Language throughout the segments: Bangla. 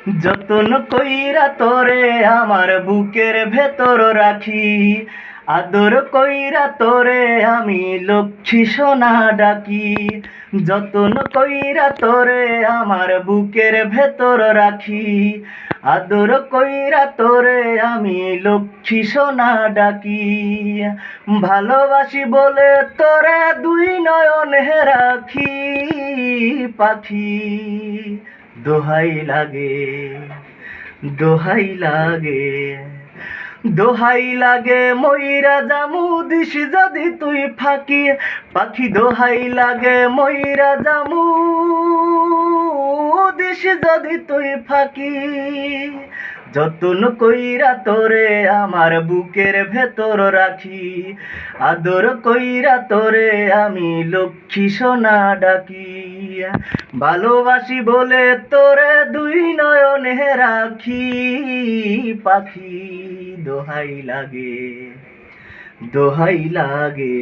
যতন কইরা তোরে আমার বুকের ভেতর রাখি, আদর কইরা তোরে আমি লক্ষ্মী সোনা ডাকি। যতন কইরা তোরে আমার বুকের ভেতর রাখি, আদর কইরা তোরে আমি লক্ষ্মী সোনা ডাকি। ভালোবাসি বলে তোরে দুই নয়নে রাখি পাখি। দোহাই লাগে, দোহাই লাগে, দোহাই লাগে মইরা জামু দিস যদি তুই ফাঁকি। পাখি দোহাই লাগে মইরা জামু দিস যদি তুই ফাঁকি। যতন কইরা তোরে আমার বুকের ভেতর রাখি, আদর কইরা তোরে আমি লক্ষ্মী সোনা ডাকি। ভালোবাসি বলে তোরে দুই নয়নে রাখি পাখি। দোহাই লাগে, দোহাই লাগে,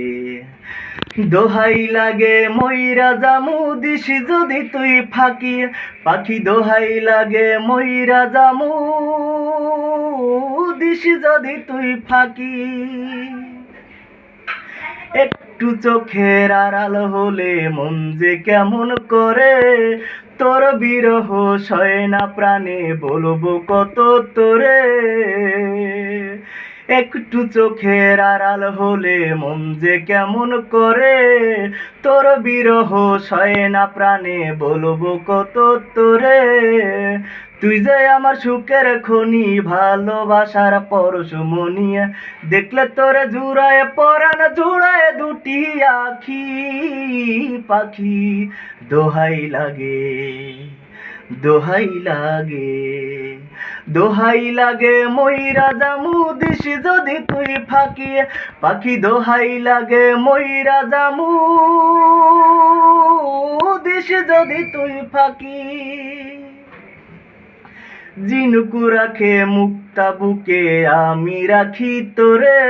দোহাই লাগে মইরা জামু দিস যদি তুই ফাঁকি। পাখি দোহাই লাগে মইরা জামু দিস যদি তুই ফাঁকি। একটু চোখের আড়াল হলে মন যে কেমন করে, তোর বিরহ সয় না প্রাণে বলবো কত তোরে। একটু চোখের আড়াল হলে মন যে কেমন করে, তোর বিরহ সয় না প্রাণে বলবো কত তোরে। তুই যে আমার সুখের খনি, ভালোবাসার পরশমণি, দেখলে তোরে জুড়ায় পরাণ জুড়ায় দুটি আখি পাখি। দোহাই লাগে, দোহাই লাগে, দোহাই লাগে মইরা জামু দিস যদি তুই ফাঁকি। পাখি দোহাই লাগে মইরা জামু দিস যদি তুই ফাঁকি। জিনুকু রাখে মুক্তা বুকে আমি রাখি তোরে,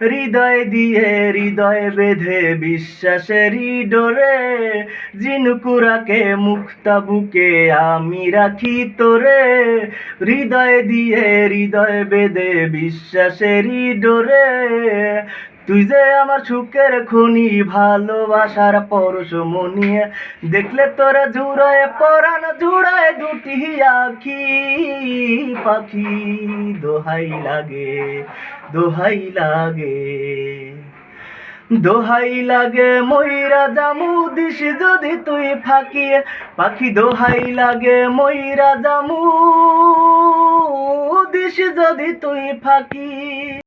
হৃদয় দিয়ে হৃদয় বেঁধে বিশ্বাসেরই ডোরে। জিনুকু রাখে মুক্তা বুকে আমি রাখি তোরে, হৃদয় দিয়ে হৃদয় বেঁধে বিশ্বাসেরই ডোরে। তুই যে আমার সুখের খনি, ভালোবাসার পরশমণি, দেখলে তোরা জুড়ায় পরাণ জুড়ায় দুটি আখি পাখি। দোহাই লাগে, দোহাই লাগে, দোহাই লাগে মইরা জামু দিস যদি তুই ফাঁকি। পাখি দোহাই লাগে মইরা জামু দিস যদি তুই ফাঁকি।